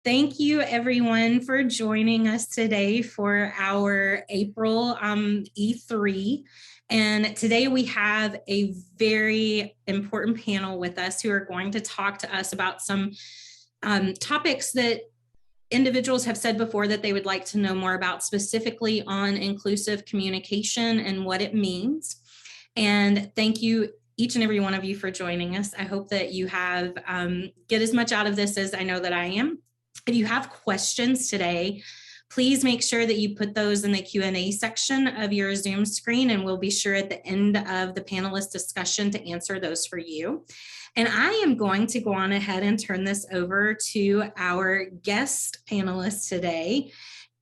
Thank you everyone for joining us today for our April E3. And today we have a very important panel with us who are going to talk to us about some topics that individuals have said before that they would like to know more about, specifically on inclusive communication and what it means. And thank you each and every one of you for joining us. I hope that you have get as much out of this as I know that I am. If you have questions today, please make sure that you put those in the Q&A section of your Zoom screen, and we'll be sure at the end of the panelist discussion to answer those for you. And I am going to go on ahead and turn this over to our guest panelist today,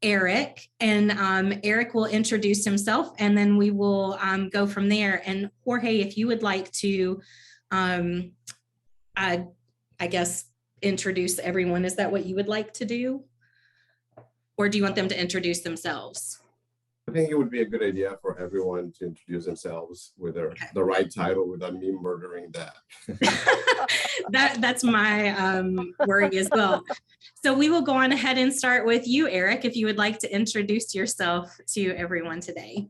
Erich. And Erich will introduce himself, and then we will go from there. And Jorge, if you would like to, I guess, introduce everyone. Is that what you would like to do? Or do you want them to introduce themselves? I think it would be a good idea for everyone to introduce themselves with the right title without me murdering that. That's my worry as well. So we will go on ahead and start with you, Erich, if you would like to introduce yourself to everyone today.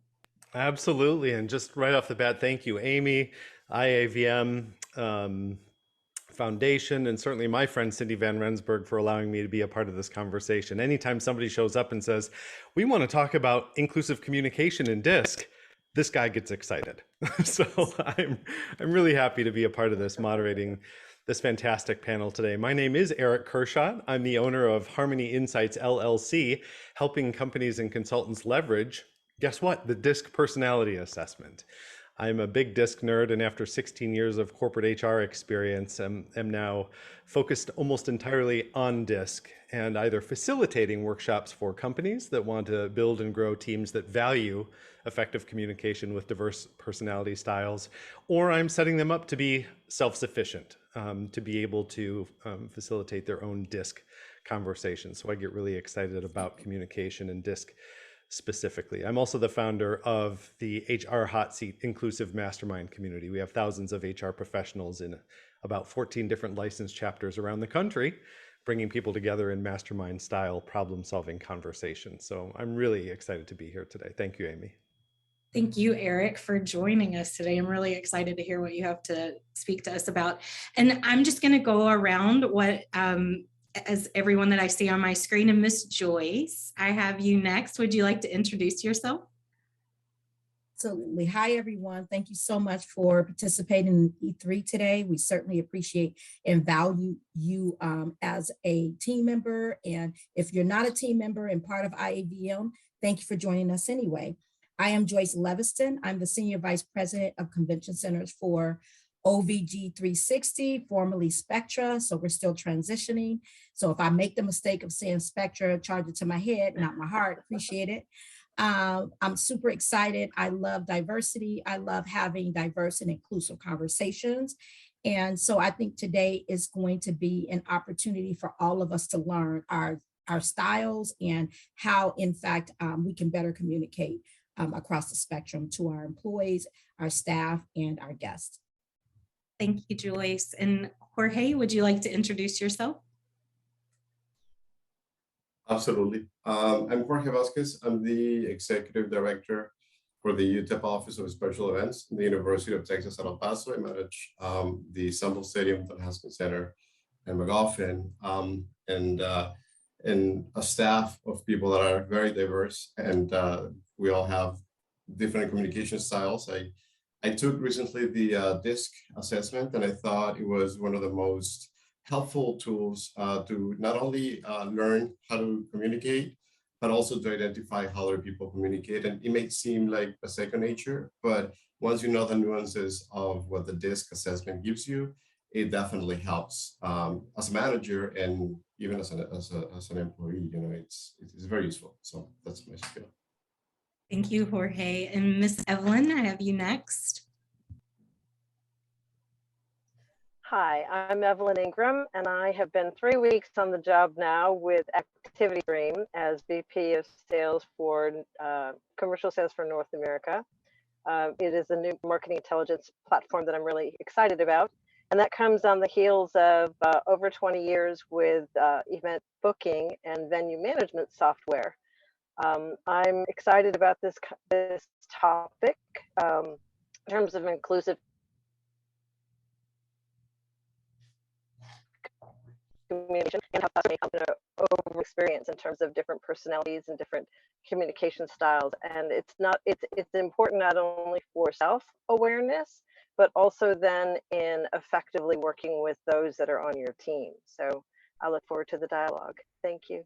Absolutely. And just right off the bat, thank you, Amy, IAVM, Foundation, and certainly my friend Cindy Van Rensburg for allowing me to be a part of this conversation. Anytime somebody shows up and says, we want to talk about inclusive communication in DISC, this guy gets excited. So I'm really happy to be a part of this, moderating this fantastic panel today. My name is Erich Kurschat. I'm the owner of Harmony Insights LLC, helping companies and consultants leverage, guess what, the DISC personality assessment. I'm a big DISC nerd, and after 16 years of corporate HR experience, am now focused almost entirely on DISC and either facilitating workshops for companies that want to build and grow teams that value effective communication with diverse personality styles, or I'm setting them up to be self-sufficient, to be able to facilitate their own DISC conversations. So I get really excited about communication and DISC specifically. I'm also the founder of the HR Hot Seat Inclusive Mastermind community. We have thousands of HR professionals in about 14 different licensed chapters around the country, bringing people together in mastermind style problem-solving conversations. So I'm really excited to be here today. Thank you, Amy. Thank you, Erich, for joining us today. I'm really excited to hear what you have to speak to us about. And I'm just going to go around as everyone that I see on my screen. And Miss Joyce, I have you next. Would you like to introduce yourself? Absolutely. Hi, everyone. Thank you so much for participating in E3 today. We certainly appreciate and value you as a team member. And if you're not a team member and part of IAVM, thank you for joining us anyway. I am Joyce Leveston. I'm the Senior Vice President of Convention Centers for OVG 360, formerly Spectra, so we're still transitioning. So if I make the mistake of saying Spectra, charge it to my head, not my heart, appreciate it. I'm super excited. I love diversity. I love having diverse and inclusive conversations. And so I think today is going to be an opportunity for all of us to learn our styles and how, in fact, we can better communicate across the spectrum to our employees, our staff, and our guests. Thank you, Joyce. And Jorge, would you like to introduce yourself? Absolutely. I'm Jorge Vasquez. I'm the Executive Director for the UTEP Office of Special Events in the University of Texas at El Paso. I manage the Sample Stadium, the Haskell Center, and McGoffin, and a staff of people that are very diverse, and we all have different communication styles. I took recently the DISC assessment, and I thought it was one of the most helpful tools to not only learn how to communicate, but also to identify how other people communicate. And it may seem like a second nature, but once you know the nuances of what the DISC assessment gives you, it definitely helps as a manager and even as an employee. You know, it's very useful. So that's my spiel. Thank you, Jorge. And Miss Evelyn, I have you next. Hi, I'm Evelyn Ingram, and I have been 3 weeks on the job now with Activity Stream as VP of Sales for Commercial Sales for North America. It is a new marketing intelligence platform that I'm really excited about. And that comes on the heels of over 20 years with event booking and venue management software. I'm excited about this topic in terms of inclusive communication and how that's may come to over experience in terms of different personalities and different communication styles. And it's important not only for self-awareness, but also then in effectively working with those that are on your team. So I look forward to the dialogue. Thank you.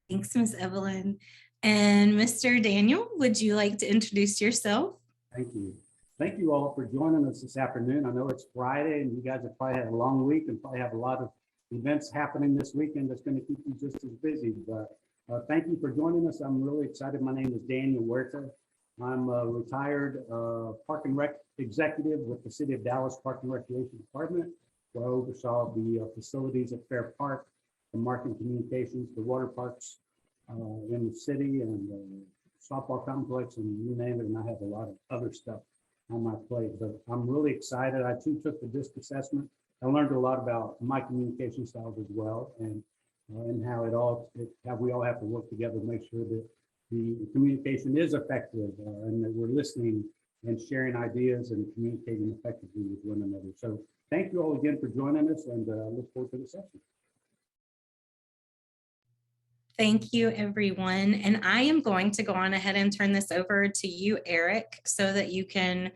Thanks, Ms. Evelyn. And Mr. Daniel, would you like to introduce yourself? Thank you. Thank you all for joining us this afternoon. I know it's Friday and you guys have probably had a long week and probably have a lot of events happening this weekend that's going to keep you just as busy. But thank you for joining us. I'm really excited. My name is Daniel Huerta. I'm a retired Park and Rec executive with the City of Dallas Park and Recreation Department, where I oversaw the facilities at Fair Park, the marketing communications, the water parks in the city, and softball complex, and you name it. And I have a lot of other stuff on my plate, but I'm really excited. I too took the DISC assessment. I learned a lot about my communication styles as well, and how how we all have to work together to make sure that the communication is effective and that we're listening and sharing ideas and communicating effectively with one another. So thank you all again for joining us, and look forward to the session. Thank you, everyone. And I am going to go on ahead and turn this over to you, Eric, so that you can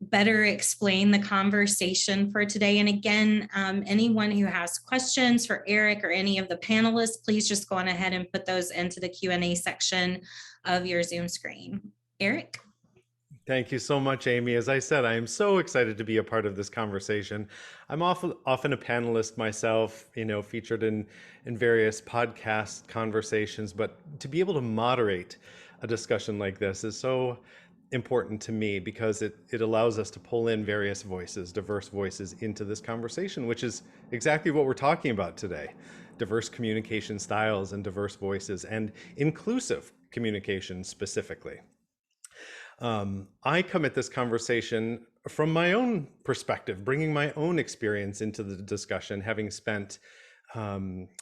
better explain the conversation for today. And again, anyone who has questions for Eric or any of the panelists, please just go on ahead and put those into the Q&A section of your Zoom screen. Eric? Thank you so much, Amy. As I said, I am so excited to be a part of this conversation. I'm often a panelist myself, featured in various podcast conversations, but to be able to moderate a discussion like this is so important to me because it allows us to pull in various voices, diverse voices into this conversation, which is exactly what we're talking about today. Diverse communication styles and diverse voices and inclusive communication specifically. I come at this conversation from my own perspective, bringing my own experience into the discussion, having spent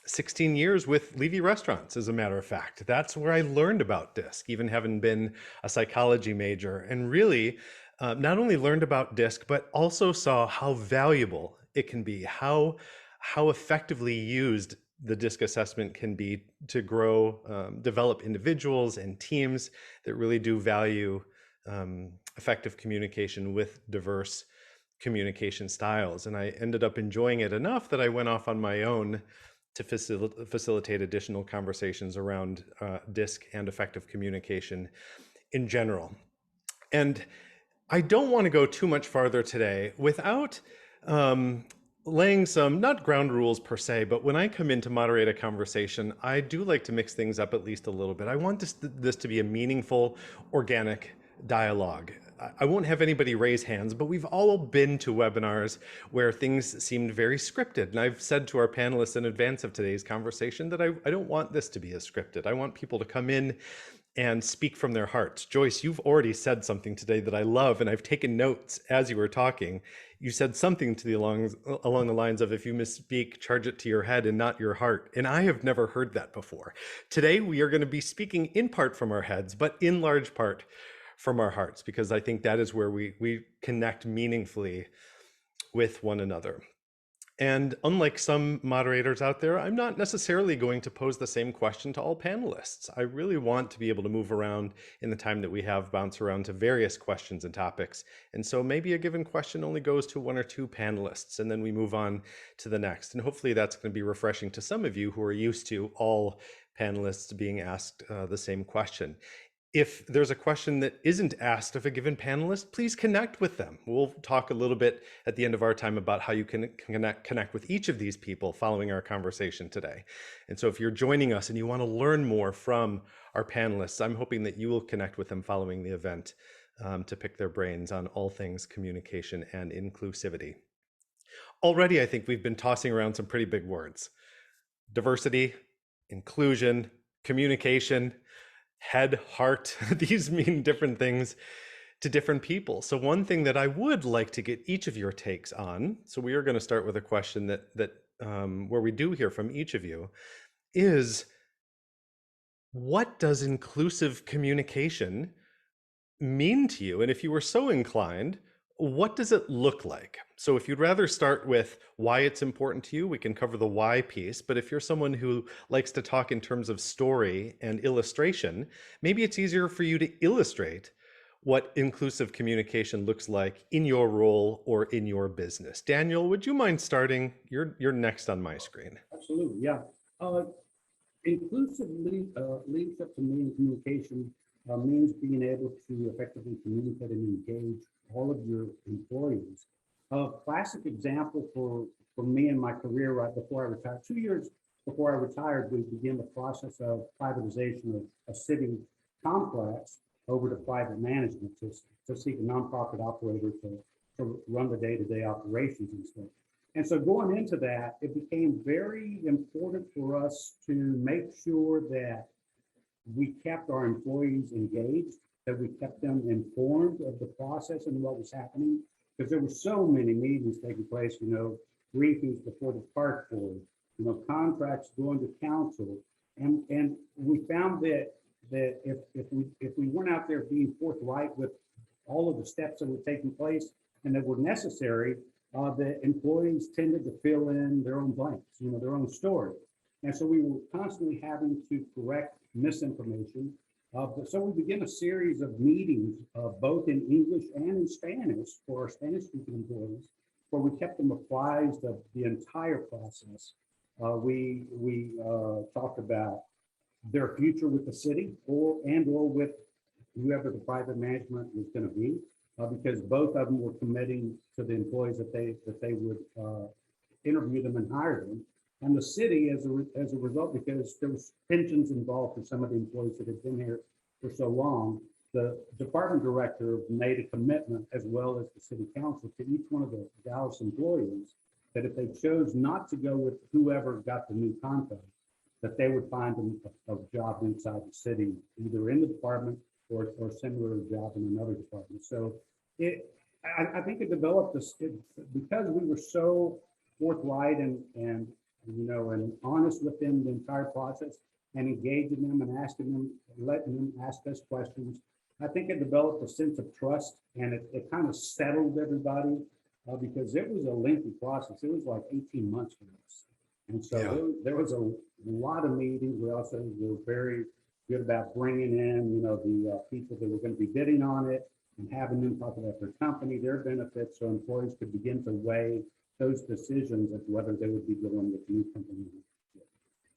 16 years with Levy Restaurants, as a matter of fact. That's where I learned about DISC, even having been a psychology major, and really not only learned about DISC, but also saw how valuable it can be, how effectively used the DISC assessment can be to grow, develop individuals and teams that really do value effective communication with diverse communication styles. And I ended up enjoying it enough that I went off on my own to facilitate additional conversations around DISC and effective communication in general. And I don't want to go too much farther today without laying some, not ground rules per se, but when I come in to moderate a conversation, I do like to mix things up at least a little bit. I want this to be a meaningful, organic dialogue. I won't have anybody raise hands, but we've all been to webinars where things seemed very scripted. And I've said to our panelists in advance of today's conversation that I don't want this to be as scripted. I want people to come in and speak from their hearts. Joyce, you've already said something today that I love, and I've taken notes as you were talking. You said something to along the lines of, if you misspeak, charge it to your head and not your heart. And I have never heard that before. Today, we are going to be speaking in part from our heads, but in large part from our hearts, because I think that is where we connect meaningfully with one another. And unlike some moderators out there, I'm not necessarily going to pose the same question to all panelists. I really want to be able to move around in the time that we have, bounce around to various questions and topics. And so maybe a given question only goes to one or two panelists, and then we move on to the next. And hopefully that's going to be refreshing to some of you who are used to all panelists being asked the same question. If there's a question that isn't asked of a given panelist, please connect with them. We'll talk a little bit at the end of our time about how you can connect with each of these people following our conversation today. And so if you're joining us and you want to learn more from our panelists, I'm hoping that you will connect with them following the event to pick their brains on all things communication and inclusivity. Already, I think we've been tossing around some pretty big words: diversity, inclusion, communication, head, heart. These mean different things to different people. So one thing that I would like to get each of your takes on, so we are going to start with a question that where we do hear from each of you, is what does inclusive communication mean to you? And if you were so inclined, what does it look like? So if you'd rather start with why it's important to you, we can cover the why piece. But if you're someone who likes to talk in terms of story and illustration, maybe it's easier for you to illustrate what inclusive communication looks like in your role or in your business. Daniel, would you mind starting? You're next on my screen. Absolutely, yeah. Inclusive leadership to me in communication means being able to effectively communicate and engage all of your employees. A classic example for me in my career right before I retired, 2 years before I retired, we began the process of privatization of a city complex over to private management to seek a nonprofit operator to run the day-to-day operations and stuff. And so going into that, it became very important for us to make sure that we kept our employees engaged, that we kept them informed of the process and what was happening, because there were so many meetings taking place, briefings before the park board, contracts going to council. And we found that if we weren't out there being forthright with all of the steps that were taking place and that were necessary, the employees tended to fill in their own blanks, their own story. And so we were constantly having to correct misinformation. So we began a series of meetings, both in English and in Spanish for our Spanish-speaking employees, where we kept them apprised of the entire process. We talked about their future with the city or with whoever the private management was going to be, because both of them were committing to the employees that they would interview them and hire them. And the city, as a result, because there was pensions involved for some of the employees that had been here for so long, the department director made a commitment, as well as the city council, to each one of the Dallas employees, that if they chose not to go with whoever got the new contract, that they would find them a job inside the city, either in the department or similar job in another department. So I think it developed this because we were so forthright and honest with them the entire process and engaging them and asking them, letting them ask us questions. I think it developed a sense of trust, and it kind of settled everybody because it was a lengthy process. It was like 18 months for us. And so there was a lot of meetings. We also were very good about bringing in, the people that were going to be bidding on it and having them talk about their company, their benefits, so employees could begin to weigh those decisions of whether they would be going with the new company.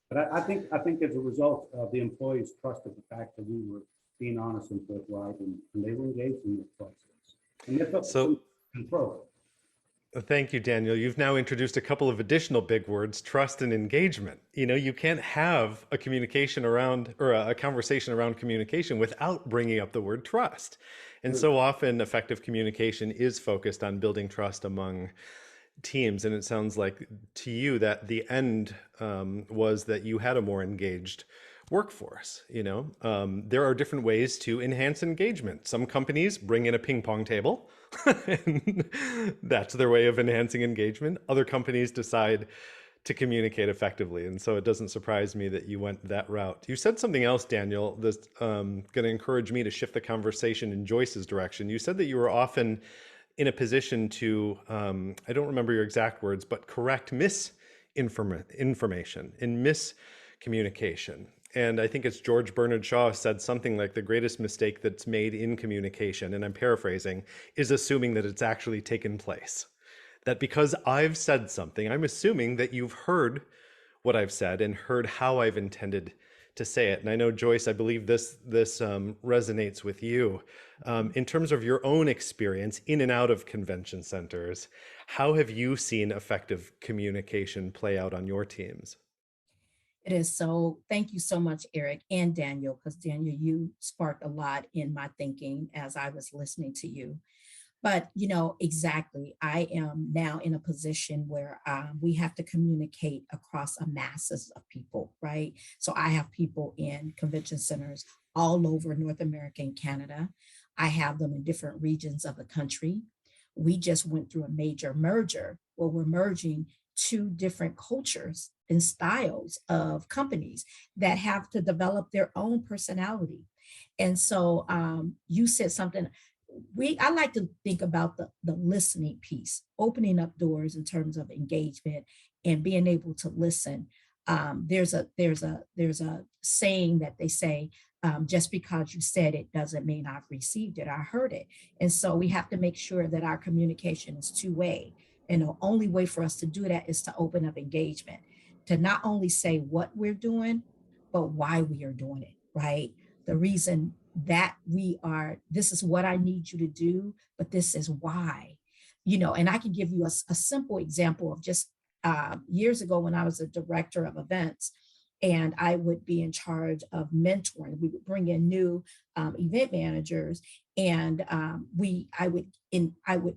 But I think as a result, the employees trusted the fact that we were being honest and forthright, and they were engaged in the process. And they felt some control. Thank you, Daniel. You've now introduced a couple of additional big words, trust and engagement. You can't have a communication around or a conversation around communication without bringing up the word trust. And so often effective communication is focused on building trust among teams. And it sounds like to you that the end was that you had a more engaged workforce. There are different ways to enhance engagement. Some companies bring in a ping pong table and that's their way of enhancing engagement. Other companies decide to communicate effectively. And so it doesn't surprise me that you went that route. You said something else, Daniel, that's going to encourage me to shift the conversation in Joyce's direction. You said that you were often in a position to, I don't remember your exact words, but correct misinformation and miscommunication. And I think it's George Bernard Shaw said something like the greatest mistake that's made in communication, and I'm paraphrasing, is assuming that it's actually taken place. That because I've said something, I'm assuming that you've heard what I've said and heard how I've intended to say it. And I know, Joyce, I believe this resonates with you. In terms of your own experience in and out of convention centers, how have you seen effective communication play out on your teams? It is so, thank you so much, Eric and Daniel, because Daniel, you sparked a lot in my thinking as I was listening to you. But, exactly, I am now in a position where we have to communicate across a masses of people, right? So I have people in convention centers all over North America and Canada. I have them in different regions of the country. We just went through a major merger where we're merging two different cultures and styles of companies that have to develop their own personality. And so you said something, I like to think about the listening piece, opening up doors in terms of engagement and being able to listen. There's a saying that they say, just because you said it doesn't mean I've received it, I heard it. And so we have to make sure that our communication is two-way. And the only way for us to do that is to open up engagement, to not only say what we're doing, but why we are doing it, right? The reason that this is what I need you to do, but this is why, and I can give you a simple example of just years ago when I was a director of events, and I would be in charge of mentoring. We would bring in new event managers, and I would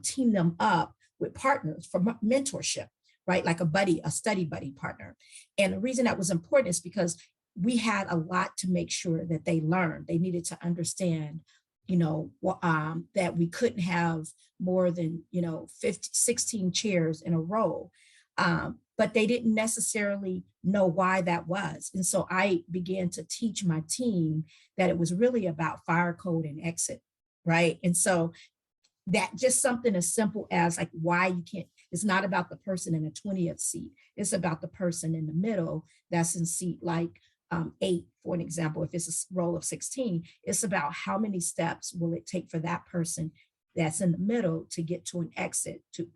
team them up with partners for mentorship, right? Like a study buddy partner. And the reason that was important is because we had a lot to make sure that they learned. They needed to understand, that we couldn't have more than, 16 chairs in a row. But they didn't necessarily know why that was. And so I began to teach my team that it was really about fire code and exit, right? And so that just something as simple as like why you can't, it's not about the person in the 20th seat. It's about the person in the middle that's in seat like 8, for an example. If it's a row of 16, it's about how many steps will it take for that person that's in the middle to get to an exit, to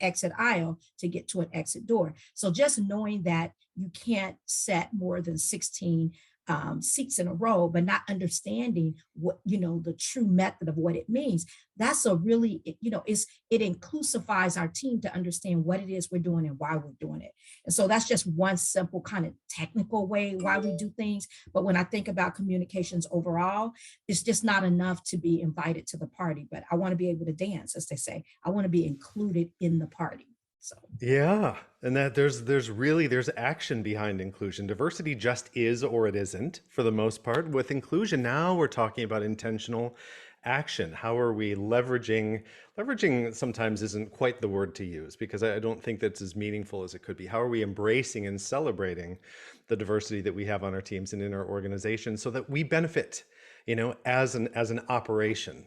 exit aisle, to get to an exit door. So just knowing that you can't set more than 16 seats in a row, but not understanding what, the true method of what it means. That's a really, it inclusifies our team to understand what it is we're doing and why we're doing it. And so that's just one simple kind of technical way why we do things. But when I think about communications overall, it's just not enough to be invited to the party, but I want to be able to dance, as they say. I want to be included in the party. So. Yeah, and that there's action behind inclusion. Diversity just is or it isn't for the most part. With inclusion, now we're talking about intentional action. How are we leveraging sometimes isn't quite the word to use, because I don't think that's as meaningful as it could be. How are we embracing and celebrating the diversity that we have on our teams and in our organization so that we benefit, as an operation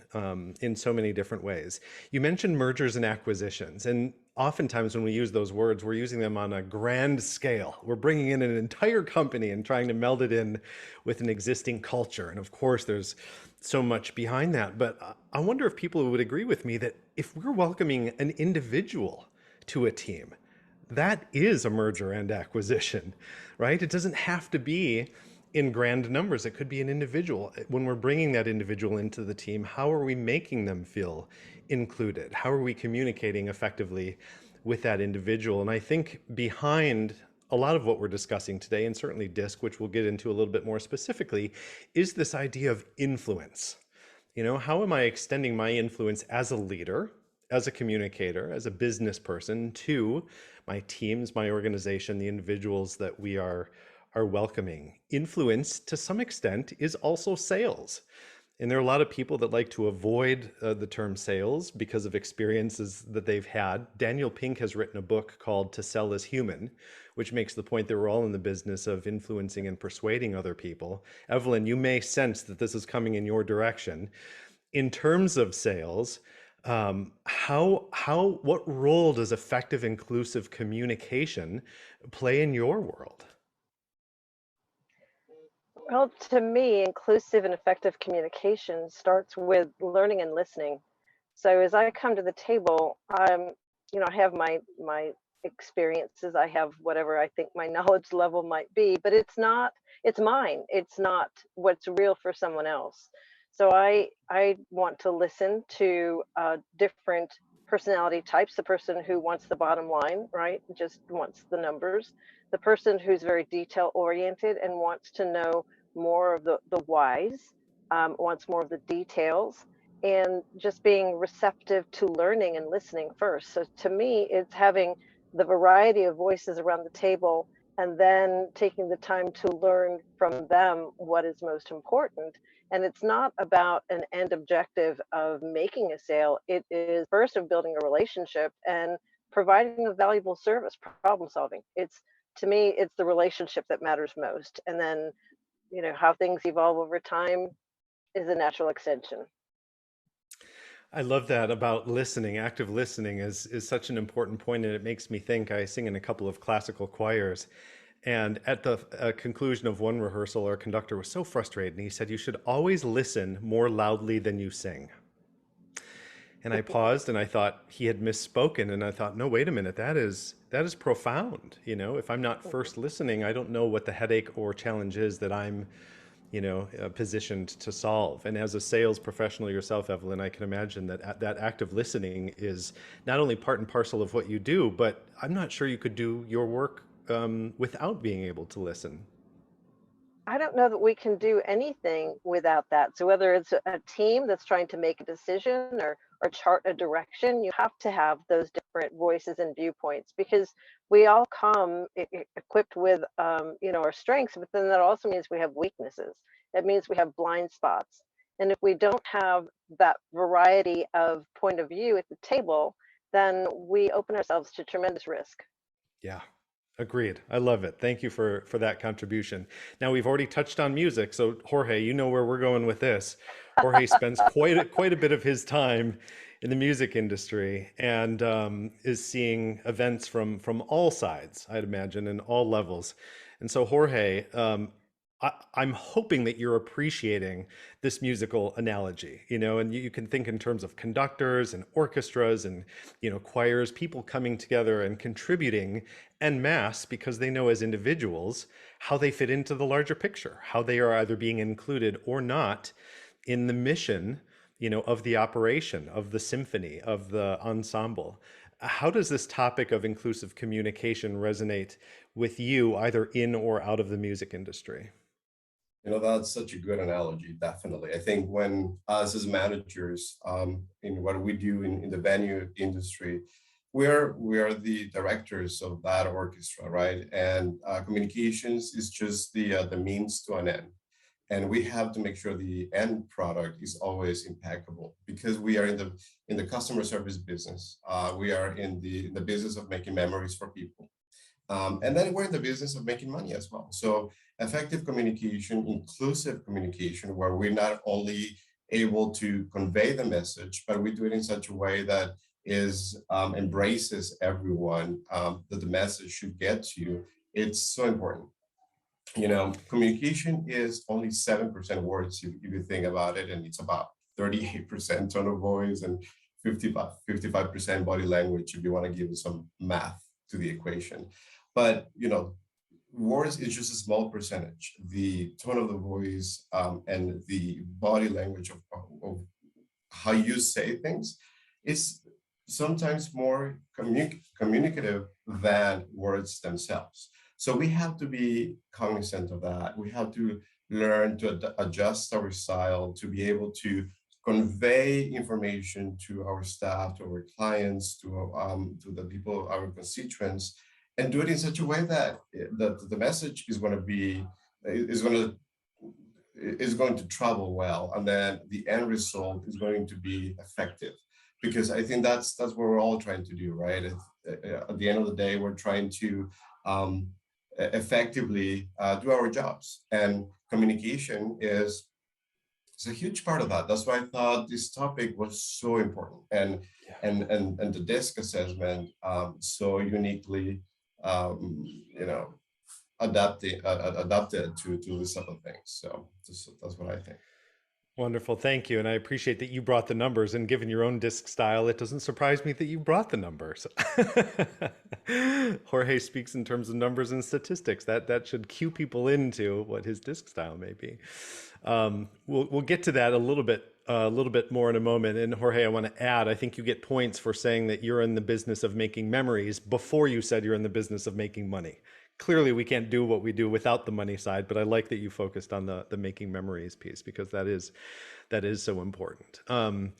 in so many different ways. You mentioned mergers and acquisitions, and oftentimes when we use those words, we're using them on a grand scale. We're bringing in an entire company and trying to meld it in with an existing culture. And of course, there's so much behind that. But I wonder if people would agree with me that if we're welcoming an individual to a team, that is a merger and acquisition, right? It doesn't have to be in grand numbers. It could be an individual. When we're bringing that individual into the team, how are we making them feel included? How are we communicating effectively with that individual? And I think behind a lot of what we're discussing today, and certainly DISC, which we'll get into a little bit more specifically, is this idea of influence. How am I extending my influence as a leader, as a communicator, as a business person to my teams, my organization, the individuals that we are welcoming? Influence, to some extent, is also sales. And there are a lot of people that like to avoid the term sales because of experiences that they've had. Daniel Pink has written a book called To Sell is Human, which makes the point that we're all in the business of influencing and persuading other people. Evelyn, you may sense that this is coming in your direction. In terms of sales, what role does effective, inclusive communication play in your world? Well, to me, inclusive and effective communication starts with learning and listening. So as I come to the table, I have my experiences. I have whatever I think my knowledge level might be, but it's mine. It's not what's real for someone else. So I want to listen to different personality types. The person who wants the bottom line, right, just wants the numbers. The person who's very detail oriented and wants to know more of the whys, wants more of the details, and just being receptive to learning and listening first. So to me, it's having the variety of voices around the table and then taking the time to learn from them what is most important And it's not about an end objective of making a sale. It is first of building a relationship and providing a valuable service, problem solving. It's, to me, it's the relationship that matters most. And then, you know, how things evolve over time is a natural extension. I love that about listening. Active listening is such an important point, and it makes me think. I sing in a couple of classical choirs, and at the conclusion of one rehearsal, our conductor was so frustrated, and he said, "You should always listen more loudly than you sing." And I paused, and I thought he had misspoken, and I thought, no, wait a minute, that is profound. You know, if I'm not first listening, I don't know what the headache or challenge is that I'm positioned to solve. And as a sales professional yourself, Evelyn, I can imagine that that active listening is not only part and parcel of what you do, but I'm not sure you could do your work without being able to listen. I don't know that we can do anything without that. So whether it's a team that's trying to make a decision or chart a direction, you have to have those different voices and viewpoints, because we all come equipped with our strengths, but then that also means we have weaknesses. It means we have blind spots. And if we don't have that variety of point of view at the table, then we open ourselves to tremendous risk. Yeah. Agreed. I love it. Thank you for that contribution. Now, we've already touched on music, so Jorge, you know where we're going with this. Jorge spends quite a bit of his time in the music industry and is seeing events from all sides, I'd imagine, and all levels. And so, Jorge, I'm hoping that you're appreciating this musical analogy, and you can think in terms of conductors and orchestras and, choirs, people coming together and contributing en masse because they know as individuals how they fit into the larger picture, how they are either being included or not in the mission, of the operation, of the symphony, of the ensemble. How does this topic of inclusive communication resonate with you, either in or out of the music industry? That's such a good analogy, definitely. I think when us as managers, in what we do in the venue industry, we are the directors of that orchestra, right? And communications is just the means to an end. And we have to make sure the end product is always impeccable, because we are in the customer service business. We are in the business of making memories for people. And then we're in the business of making money as well. So effective communication, inclusive communication, where we're not only able to convey the message, but we do it in such a way that embraces everyone, that the message should get to. It's so important. Communication is only 7% words if you think about it, and it's about 38% tone of voice and 55% body language if you want to give some math to the equation. But words is just a small percentage. The tone of the voice and the body language of how you say things is sometimes more communicative than words themselves. So we have to be cognizant of that. We have to learn to adjust our style to be able to convey information to our staff, to our clients, to the people, our constituents, and do it in such a way that the message is going to travel well, and then the end result is going to be effective. Because I think that's what we're all trying to do, right? At the end of the day, we're trying to effectively do our jobs, and communication is a huge part of that. That's why I thought this topic was so important, and the DISC assessment so uniquely adapted to this type of things. So that's what I think. Wonderful. Thank you. And I appreciate that you brought the numbers, and given your own DISC style, it doesn't surprise me that you brought the numbers. Jorge speaks in terms of numbers and statistics. That should cue people into what his DISC style may be. We'll get to that a little bit more in a moment. And Jorge, I want to add, I think you get points for saying that you're in the business of making memories before you said you're in the business of making money. Clearly, we can't do what we do without the money side, but I like that you focused on the making memories piece, because that is so important. I'm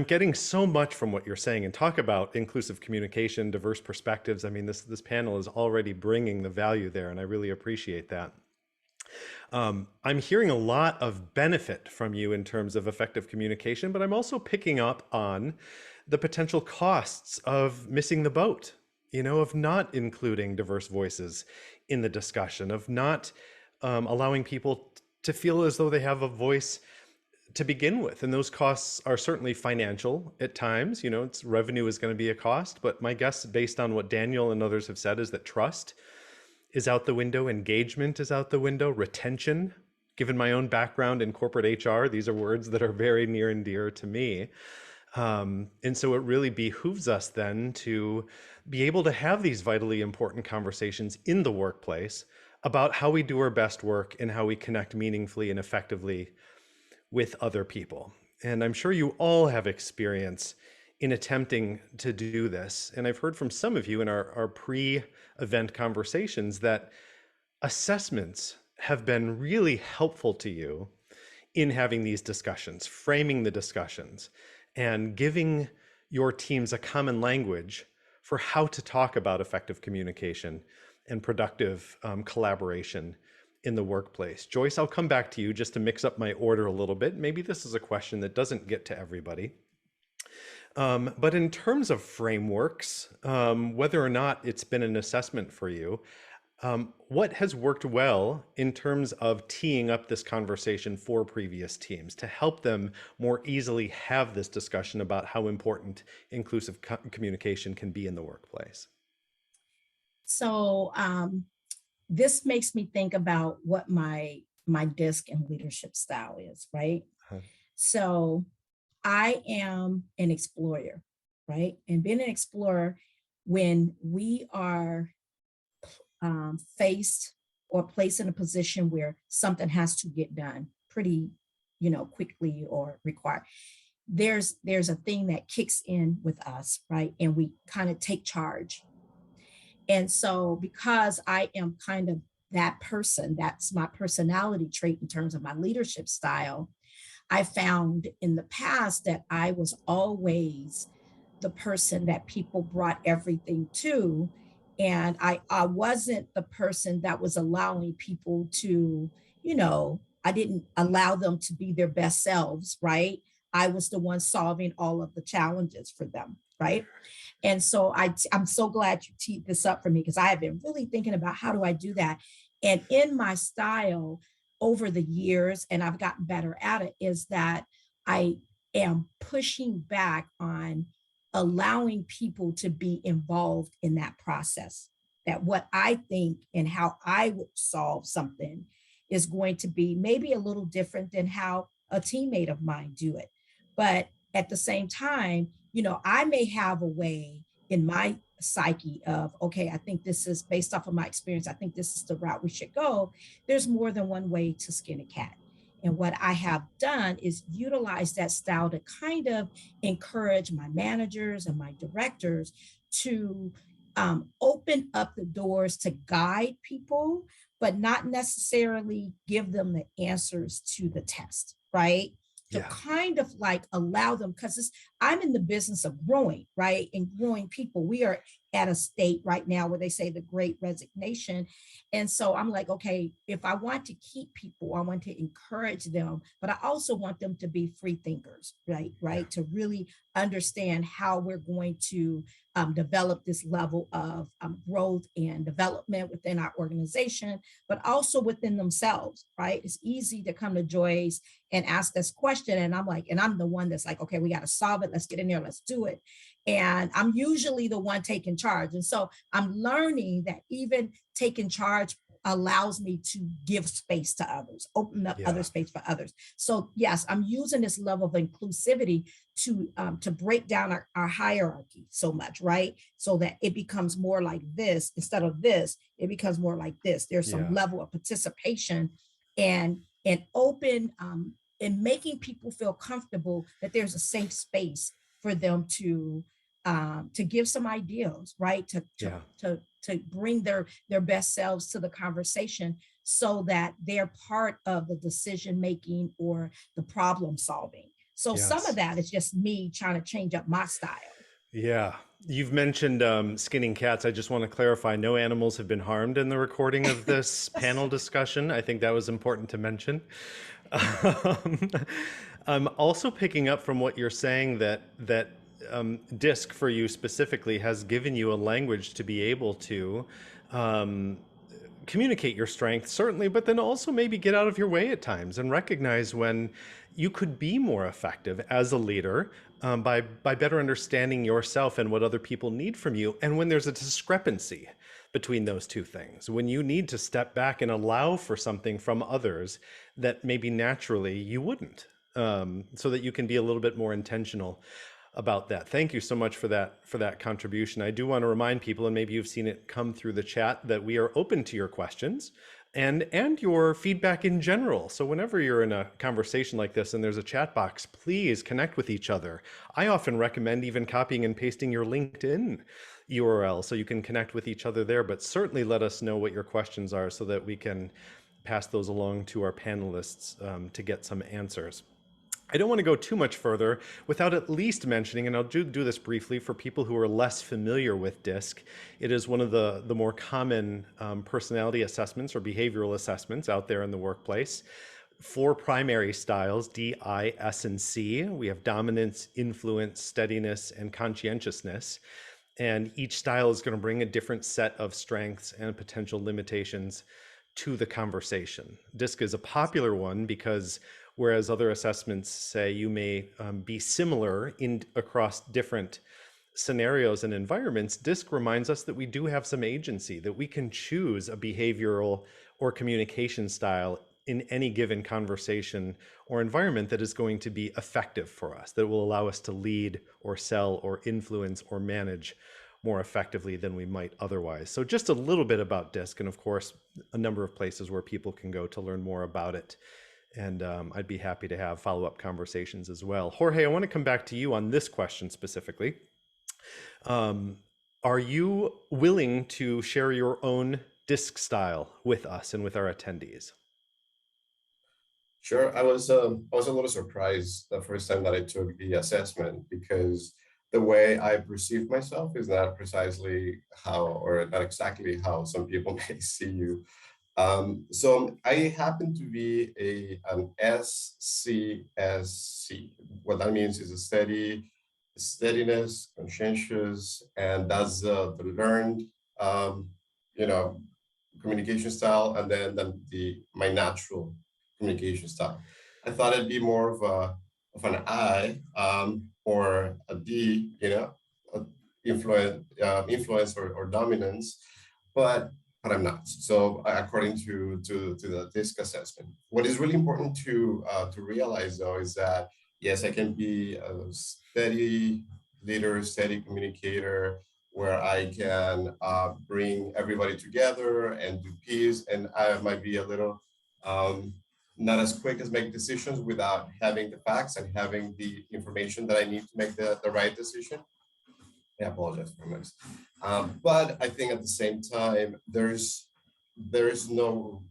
getting so much from what you're saying, and talk about inclusive communication, diverse perspectives. I mean, this panel is already bringing the value there, and I really appreciate that. I'm hearing a lot of benefit from you in terms of effective communication, but I'm also picking up on the potential costs of missing the boat, of not including diverse voices in the discussion, of not allowing people to feel as though they have a voice to begin with. And those costs are certainly financial at times. It's revenue is going to be a cost, but my guess, based on what Daniel and others have said, is that trust is out the window, engagement is out the window, retention. Given my own background in corporate HR, these are words that are very near and dear to me. And so it really behooves us then to be able to have these vitally important conversations in the workplace about how we do our best work and how we connect meaningfully and effectively with other people. And I'm sure you all have experience in attempting to do this. And I've heard from some of you in our pre-event conversations that assessments have been really helpful to you in having these discussions, framing the discussions, and giving your teams a common language for how to talk about effective communication and productive collaboration in the workplace. Joyce, I'll come back to you just to mix up my order a little bit. Maybe this is a question that doesn't get to everybody. But in terms of frameworks, whether or not it's been an assessment for you, what has worked well in terms of teeing up this conversation for previous teams to help them more easily have this discussion about how important inclusive communication can be in the workplace? So this makes me think about what my DISC and leadership style is, right? So I am an explorer, right? And being an explorer, when we are faced or placed in a position where something has to get done pretty, quickly or required, there's a thing that kicks in with us, right? And we kind of take charge. And so because I am kind of that person, that's my personality trait in terms of my leadership style, I found in the past that I was always the person that people brought everything to. And I wasn't the person that was allowing people to, I didn't allow them to be their best selves, right? I was the one solving all of the challenges for them, right? And so I'm so glad you teed this up for me, because I have been really thinking about how do I do that. And in my style over the years, and I've gotten better at it, is that I am pushing back on allowing people to be involved in that process. That what I think and how I would solve something is going to be maybe a little different than how a teammate of mine do it. But at the same time, I may have a way in my psyche of, okay, I think this is based off of my experience, I think this is the route we should go. There's more than one way to skin a cat. And what I have done is utilize that style to kind of encourage my managers and my directors to open up the doors to guide people, but not necessarily give them the answers to the test, right? To kind of like allow them, because I'm in the business of growing, right? And growing people. We are at a state right now where they say the great resignation. And so I'm like, okay, if I want to keep people, I want to encourage them, but I also want them to be free thinkers, right? To really understand how we're going to develop this level of growth and development within our organization, but also within themselves, right? It's easy to come to Joyce and ask this question. And I'm like, and I'm the one that's like, okay, we got to solve it. Let's get in there. Let's do it. And I'm usually the one taking charge. And so I'm learning that even taking charge allows me to give space to others, open up other space for others. So yes, I'm using this level of inclusivity to break down our hierarchy so much, right? So that it becomes more like this instead of this, it becomes more like this. There's some level of participation and open and making people feel comfortable that there's a safe space for them to give some ideas, right? To bring their best selves to the conversation so that they're part of the decision making or the problem solving. So some of that is just me trying to change up my style. Yeah, You've mentioned skinning cats. I just want to clarify, no animals have been harmed in the recording of this panel discussion. I think that was important to mention. I'm also picking up from what you're saying that DISC for you specifically has given you a language to be able to communicate your strength, certainly, but then also maybe get out of your way at times and recognize when you could be more effective as a leader by better understanding yourself and what other people need from you. And when there's a discrepancy between those two things, when you need to step back and allow for something from others that maybe naturally you wouldn't, so that you can be a little bit more intentional about that. Thank you so much for that contribution. I do want to remind people, and maybe you've seen it come through the chat, that we are open to your questions and your feedback in general. So whenever you're in a conversation like this and there's a chat box, please connect with each other. I often recommend even copying and pasting your LinkedIn URL so you can connect with each other there, but certainly let us know what your questions are so that we can pass those along to our panelists to get some answers. I don't want to go too much further without at least mentioning, and I'll do this briefly for people who are less familiar with DISC. It is one of the more common personality assessments or behavioral assessments out there in the workplace. 4 primary styles, D, I, S, and C. We have dominance, influence, steadiness, and conscientiousness. And each style is going to bring a different set of strengths and potential limitations to the conversation. DISC is a popular one because whereas other assessments say you may be similar across different scenarios and environments, DISC reminds us that we do have some agency, that we can choose a behavioral or communication style in any given conversation or environment that is going to be effective for us, that will allow us to lead or sell or influence or manage more effectively than we might otherwise. So just a little bit about DISC, and of course, a number of places where people can go to learn more about it. And I'd be happy to have follow-up conversations as well. Jorge, I want to come back to you on this question specifically. Are you willing to share your own DISC style with us and with our attendees? Sure. I was a little surprised the first time that I took the assessment, because the way I perceive myself is not precisely how, or not exactly how some people may see you. So I happen to be an SCSC. What that means is a steadiness, conscientious, and that's the learned, communication style, and then my natural communication style. I thought it'd be more of an I or a D, influence or dominance, but I'm not. So according to the DISC assessment, what is really important to realize though is that yes, I can be a steady leader, steady communicator, where I can bring everybody together and do peace, and I might be a little not as quick as make decisions without having the facts and having the information that I need to make the right decision. I apologize for this. But I think at the same time, there's no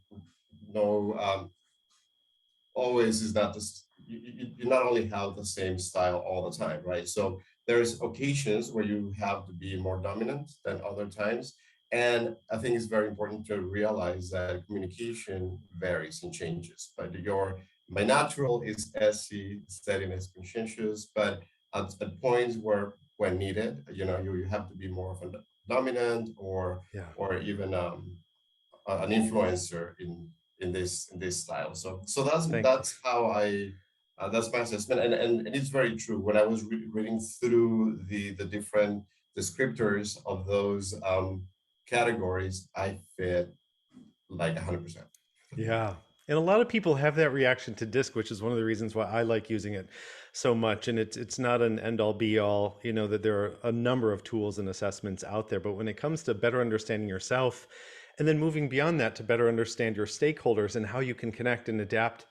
always is that this, you not only have the same style all the time, right? So there's occasions where you have to be more dominant than other times. And I think it's very important to realize that communication varies and changes, but my natural is SC, steadiness, conscientious, but at points where when needed, you have to be more of a dominant or even an influencer in this style. So that's how that's my assessment, and it's very true. When I was reading through the different descriptors of those categories, I fit like 100%. Yeah. And a lot of people have that reaction to DISC, which is one of the reasons why I like using it so much. And it's not an end all be all, that there are a number of tools and assessments out there. But when it comes to better understanding yourself and then moving beyond that to better understand your stakeholders and how you can connect and adapt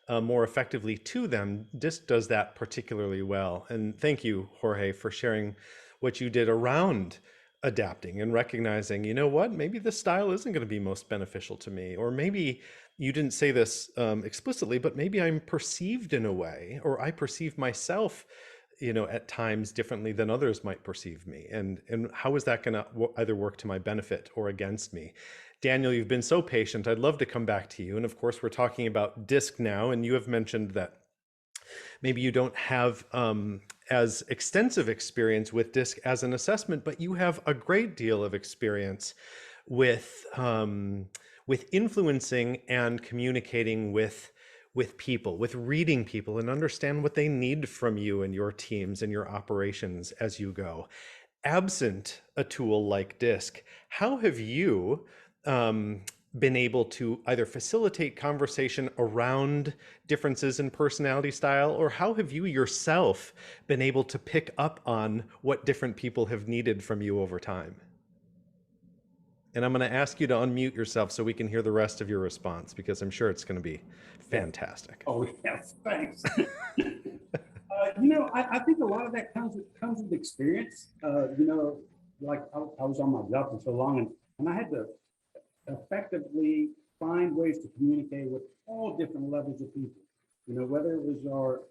more effectively to them, DISC does that particularly well. And thank you, Jorge, for sharing what you did around adapting and recognizing, maybe this style isn't going to be most beneficial to me, or maybe you didn't say this explicitly, but maybe I'm perceived in a way, or I perceive myself at times differently than others might perceive me? And how is that going to either work to my benefit or against me? Daniel, you've been so patient. I'd love to come back to you. And of course, we're talking about DISC now, and you have mentioned that maybe you don't have as extensive experience with DISC as an assessment, but you have a great deal of experience with influencing and communicating with people, with reading people and understand what they need from you and your teams and your operations as you go. Absent a tool like DISC, how have you been able to either facilitate conversation around differences in personality style, or how have you yourself been able to pick up on what different people have needed from you over time? And I'm going to ask you to unmute yourself so we can hear the rest of your response, because I'm sure it's going to be fantastic. Oh, yes, thanks. I think a lot of that comes with experience. Like I was on my job for so long, and I had to effectively find ways to communicate with all different levels of people. Whether it was our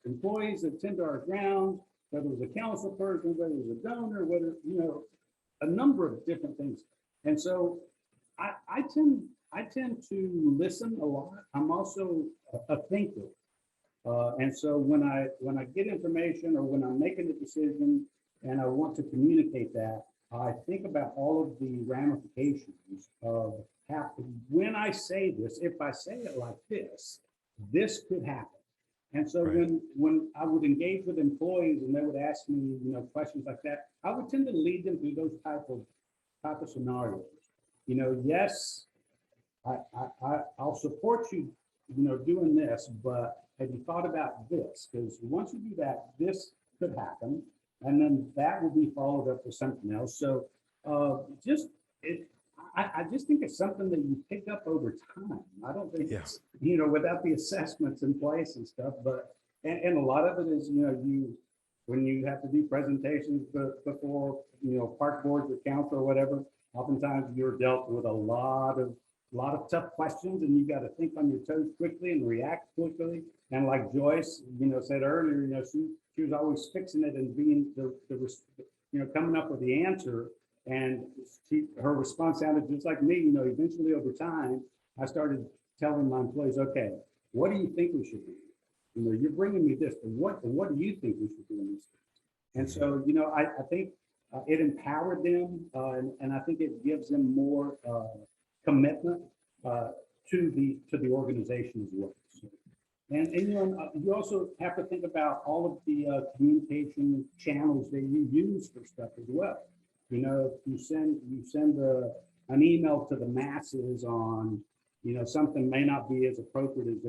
employees that tend to our grounds, whether it was a council person, whether it was a donor, whether, a number of different things. And so I tend to listen a lot. I'm also a thinker. And so when I get information or when I'm making a decision and I want to communicate that, I think about all of the ramifications of how, when I say this, if I say it like this could happen. And so Right. when I would engage with employees and they would ask me, questions like that, I would tend to lead them through those type of scenarios. Yes, I'll support you, doing this, but have you thought about this? Because once you do that, this could happen, and then that will be followed up with something else. So I just think it's something that you pick up over time. I don't think it's, without the assessments in place and stuff, but, and a lot of it is, when you have to do presentations before, park boards or council or whatever, oftentimes you're dealt with a lot of tough questions, and you got to think on your toes quickly and react quickly. And like Joyce, said earlier, she was always fixing it and being coming up with the answer. And her response sounded just like me. Eventually over time, I started telling my employees, okay, what do you think we should do? You're bringing me this, but what do you think we should do in this? And so, I think it empowered them, and I think it gives them more commitment to the organization as well. So, and you also have to think about all of the communication channels that you use for stuff as well. If you send an email to the masses on, something may not be as appropriate as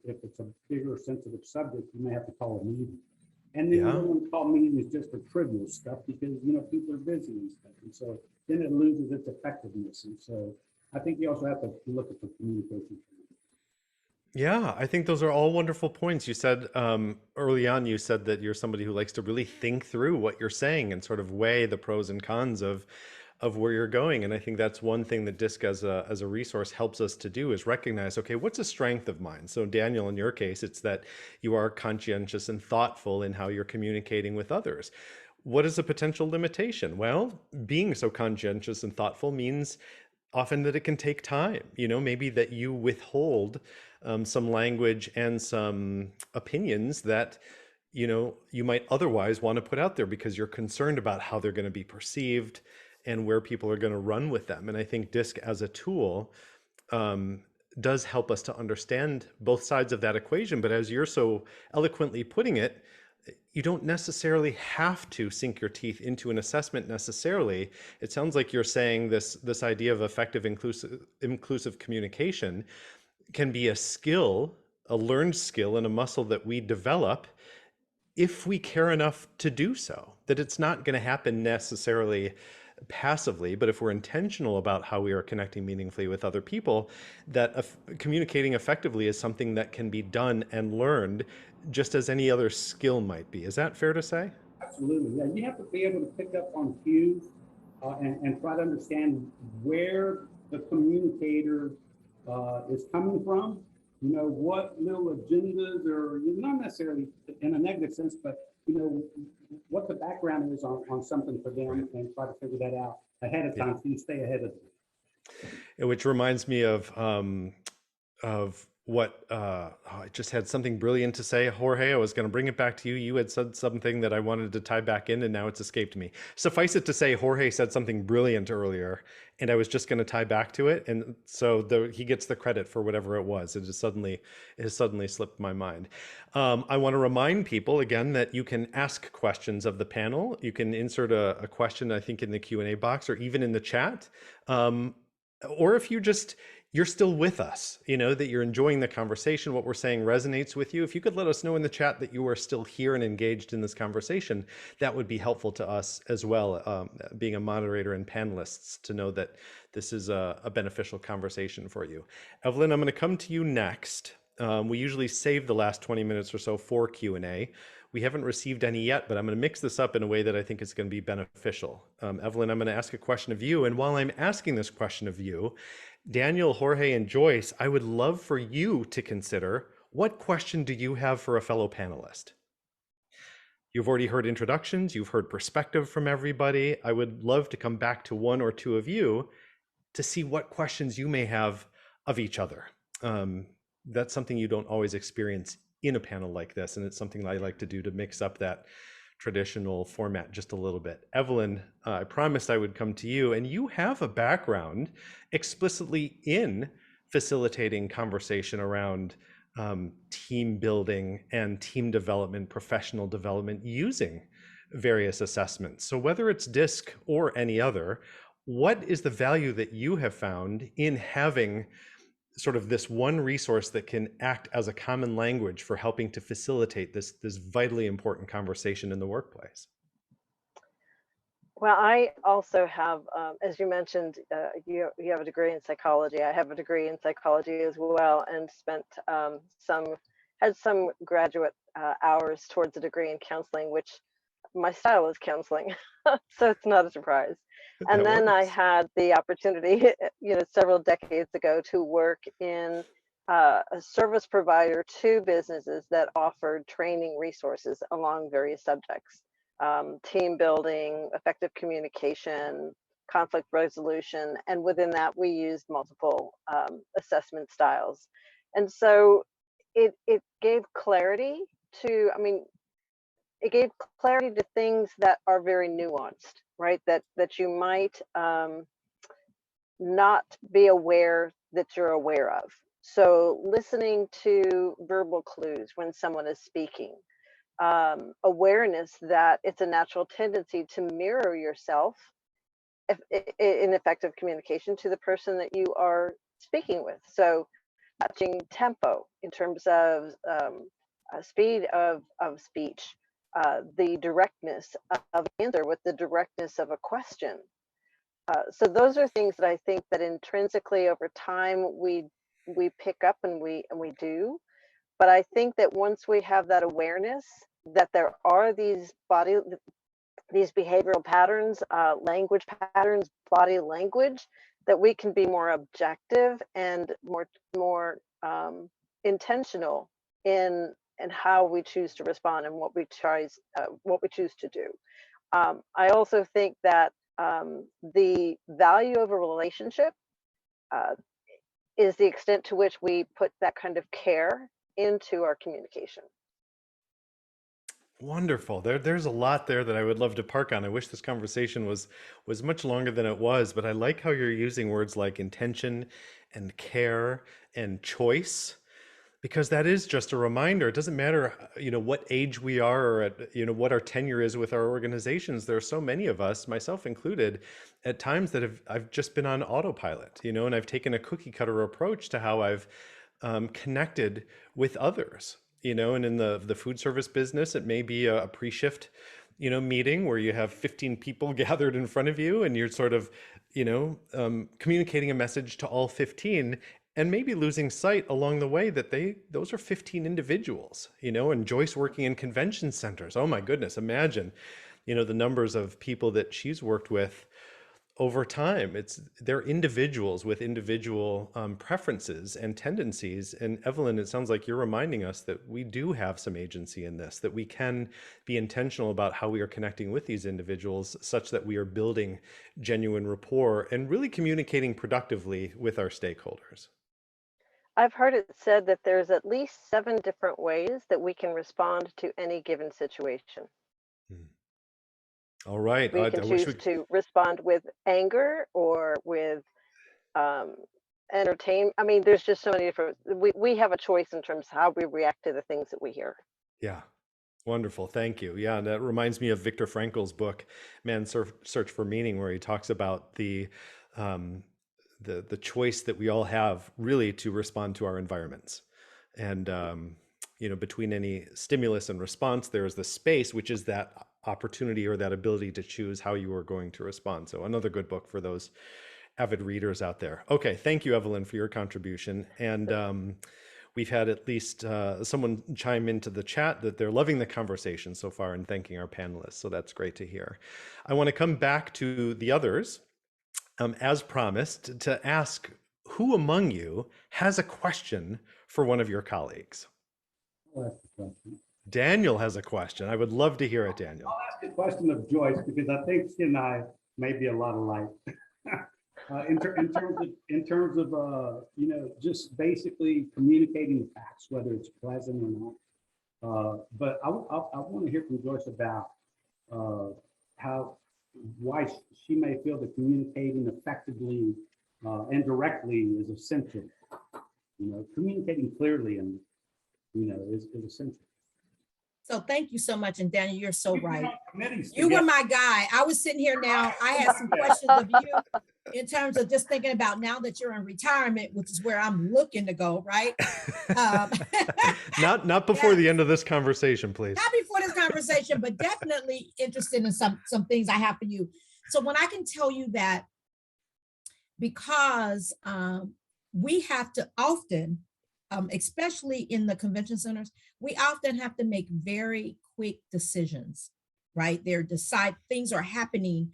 if it's a bigger sensitive subject, you may have to call a meeting. And then you don't want to call meetings just for trivial stuff because, people are busy and stuff. And so then it loses its effectiveness. And so I think you also have to look at the communication. Yeah, I think those are all wonderful points. You said early on, you said that you're somebody who likes to really think through what you're saying and sort of weigh the pros and cons of where you're going. And I think that's one thing that DISC as a resource helps us to do, is recognize, okay, what's a strength of mine? So Daniel, in your case, it's that you are conscientious and thoughtful in how you're communicating with others. What is a potential limitation? Well, being so conscientious and thoughtful means often that it can take time, maybe that you withhold some language and some opinions that, you might otherwise want to put out there because you're concerned about how they're going to be perceived and where people are going to run with them. And I think DISC as a tool does help us to understand both sides of that equation. But as you're so eloquently putting it, you don't necessarily have to sink your teeth into an assessment necessarily. It sounds like you're saying this idea of effective inclusive communication can be a skill, a learned skill, and a muscle that we develop if we care enough to do so. That it's not going to happen necessarily passively, but if we're intentional about how we are connecting meaningfully with other people, that communicating effectively is something that can be done and learned just as any other skill might be. Is that fair to say? Absolutely. Yeah, you have to be able to pick up on cues and try to understand where the communicator is coming from. what little agendas, or not necessarily in a negative sense, but what the background is on something for them, and try to figure that out ahead of time, so you stay ahead of it. Which reminds me of what I just had something brilliant to say, Jorge. I was going to bring it back to you. You had said something that I wanted to tie back in, and now it's escaped me. Suffice it to say, Jorge said something brilliant earlier, and I was just going to tie back to it. And so he gets the credit for whatever it was. It has suddenly slipped my mind. I want to remind people again that you can ask questions of the panel. You can insert a question, I think, in the Q&A box or even in the chat. Or if you're still with us, that you're enjoying the conversation, what we're saying resonates with you. If you could let us know in the chat that you are still here and engaged in this conversation, that would be helpful to us as well, being a moderator and panelists, to know that this is a beneficial conversation for you. Evelyn, I'm going to come to you next. We usually save the last 20 minutes or so for Q&A. We haven't received any yet, but I'm going to mix this up in a way that I think is going to be beneficial. Evelyn, I'm going to ask a question of you. And while I'm asking this question of you, Daniel, Jorge, and Joyce, I would love for you to consider, what question do you have for a fellow panelist? You've already heard introductions. You've heard perspective from everybody. I would love to come back to one or two of you to see what questions you may have of each other. That's something you don't always experience in a panel like this, and it's something I like to do to mix up that traditional format just a little bit. Evelyn, I promised I would come to you, and you have a background explicitly in facilitating conversation around team building and team development, professional development, using various assessments. So whether it's DISC or any other, what is the value that you have found in having sort of this one resource that can act as a common language for helping to facilitate this vitally important conversation in the workplace? Well, I also have, as you mentioned, you have a degree in psychology. I have a degree in psychology as well, and had some graduate hours towards a degree in counseling, which my style is counseling, so it's not a surprise. And then I had the opportunity, several decades ago, to work in a service provider to businesses that offered training resources along various subjects, team building, effective communication, conflict resolution, and within that we used multiple assessment styles. And so it gave clarity to, it gave clarity to things that are very nuanced, right? That you might not be aware that you're aware of. So listening to verbal clues when someone is speaking, awareness that it's a natural tendency to mirror yourself in effective communication to the person that you are speaking with. So matching tempo in terms of speed of speech, the directness of answer with the directness of a question. So those are things that I think that intrinsically over time we pick up and we do. But I think that once we have that awareness that there are these behavioral patterns, language patterns, body language, that we can be more objective and more intentional in how we choose to respond and what we choose to do. I also think that the value of a relationship is the extent to which we put that kind of care into our communication. Wonderful. There's a lot there that I would love to park on. I wish this conversation was much longer than it was, but I like how you're using words like intention and care and choice, because that is just a reminder. It doesn't matter, what age we are or at, what our tenure is with our organizations. There are so many of us, myself included, at times that I've just been on autopilot, and I've taken a cookie cutter approach to how I've connected with others, and in the food service business, it may be a pre-shift, meeting where you have 15 people gathered in front of you and you're sort of, communicating a message to all 15, and maybe losing sight along the way that those are 15 individuals, and Joyce working in convention centers. Oh my goodness, imagine, the numbers of people that she's worked with over time, they're individuals with individual preferences and tendencies. And Evelyn, it sounds like you're reminding us that we do have some agency in this, that we can be intentional about how we are connecting with these individuals such that we are building genuine rapport and really communicating productively with our stakeholders. I've heard it said that there's at least 7 different ways that we can respond to any given situation. All right. We can choose to respond with anger or with entertainment. I mean, there's just so many different, we have a choice in terms of how we react to the things that we hear. Yeah. Wonderful. Thank you. Yeah. And that reminds me of Viktor Frankl's book, Man's Search for Meaning, where he talks about the choice that we all have really to respond to our environments. And, between any stimulus and response, there is the space, which is that opportunity or that ability to choose how you are going to respond. So another good book for those avid readers out there. Okay. Thank you, Evelyn, for your contribution. And we've had at least someone chime into the chat that they're loving the conversation so far and thanking our panelists. So that's great to hear. I want to come back to the others, as promised, to ask who among you has a question for one of your colleagues? Daniel has a question. I would love to hear it, Daniel. I'll ask a question of Joyce because I think she and I may be a lot alike. In terms of just basically communicating the facts, whether it's pleasant or not. But I want to hear from Joyce about why she may feel that communicating effectively and directly is essential. Communicating clearly and is essential. So thank you so much. And Daniel, you're so right. You were my guy. I was sitting here now. I had some questions of you in terms of just thinking about now that you're in retirement, which is where I'm looking to go, right? Not before the end of this conversation, please. Not before this conversation, but definitely interested in some things I have for you. So when I can tell you that because we have to often, especially in the convention centers, we often have to make very quick decisions, right? Things are happening,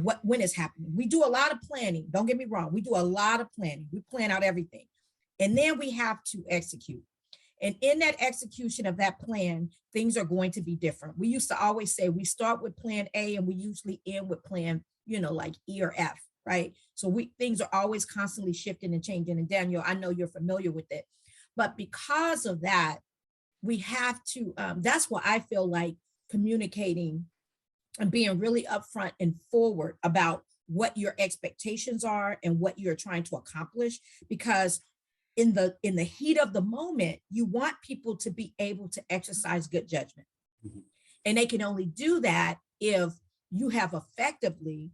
when it's happening. We do a lot of planning. Don't get me wrong. We do a lot of planning. We plan out everything. And then we have to execute. And in that execution of that plan, things are going to be different. We used to always say we start with plan A and we usually end with plan, like E or F, right? So things are always constantly shifting and changing. And Daniel, I know you're familiar with it. But because of that, we have to, that's why I feel like communicating and being really upfront and forward about what your expectations are and what you're trying to accomplish. Because in the heat of the moment, you want people to be able to exercise good judgment. Mm-hmm. And they can only do that if you have effectively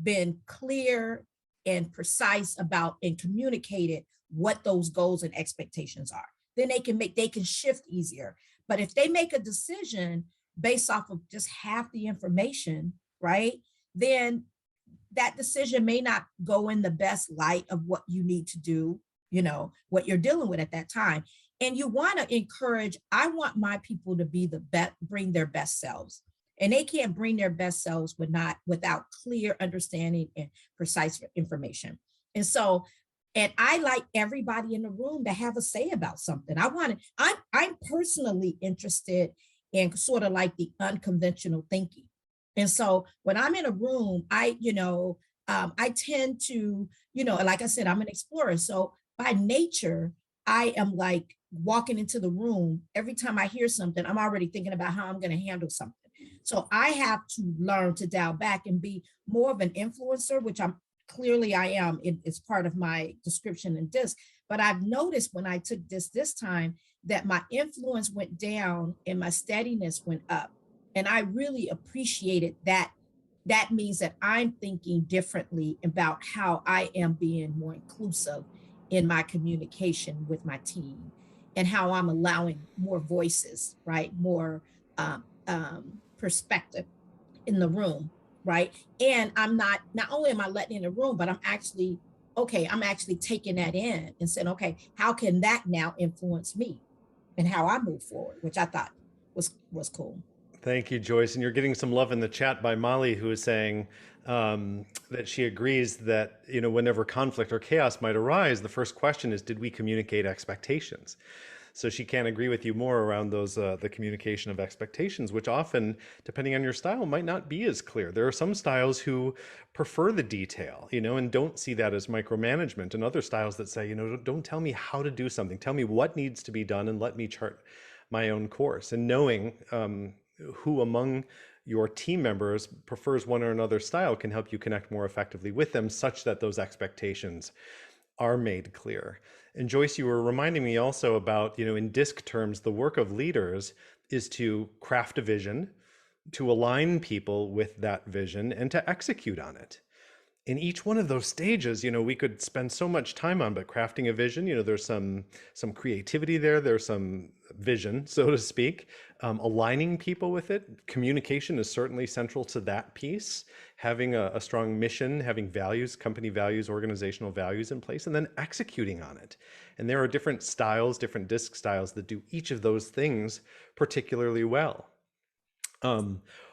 been clear and precise about and communicated what those goals and expectations are. Then they can shift easier. But if they make a decision based off of just half the information, right, then that decision may not go in the best light of what you need to do, what you're dealing with at that time. And you want to encourage, I want my people to be bring their best selves. And they can't bring their best selves without clear understanding and precise information. And so, and I like everybody in the room to have a say about something. I'm personally interested in sort of like the unconventional thinking. And so when I'm in a room, I tend to, like I said, I'm an explorer. So by nature, I am like walking into the room. Every time I hear something, I'm already thinking about how I'm going to handle something. So I have to learn to dial back and be more of an influencer, which I am. It's part of my description in DISC. But I've noticed when I took this time that my influence went down and my steadiness went up. And I really appreciated that. That means that I'm thinking differently about how I am being more inclusive in my communication with my team and how I'm allowing more voices, right? More perspective in the room, right? And I'm not only am I letting in the room, but I'm actually taking that in and saying, okay, how can that now influence me and how I move forward, which I thought was cool. Thank you, Joyce. And you're getting some love in the chat by Molly, who is saying that she agrees that, you know, whenever conflict or chaos might arise, the first question is, did we communicate expectations? So she can't agree with you more around those the communication of expectations, which often, depending on your style, might not be as clear. There are some styles who prefer the detail, you know, and don't see that as micromanagement, and other styles that say, you know, don't tell me how to do something. Tell me what needs to be done and let me chart my own course. And knowing who among your team members prefers one or another style can help you connect more effectively with them, such that those expectations are made clear. And Joyce, you were reminding me also about, you know, in DISC terms, the work of leaders is to craft a vision, to align people with that vision, and to execute on it. In each one of those stages, you know, we could spend so much time on, but crafting a vision, you know, there's some creativity there, there's some vision, so to speak. Aligning people with it, communication is certainly central to that piece. Having a strong mission, having values, company values, organizational values in place, and then executing on it. And there are different styles, different DISC styles that do each of those things particularly well.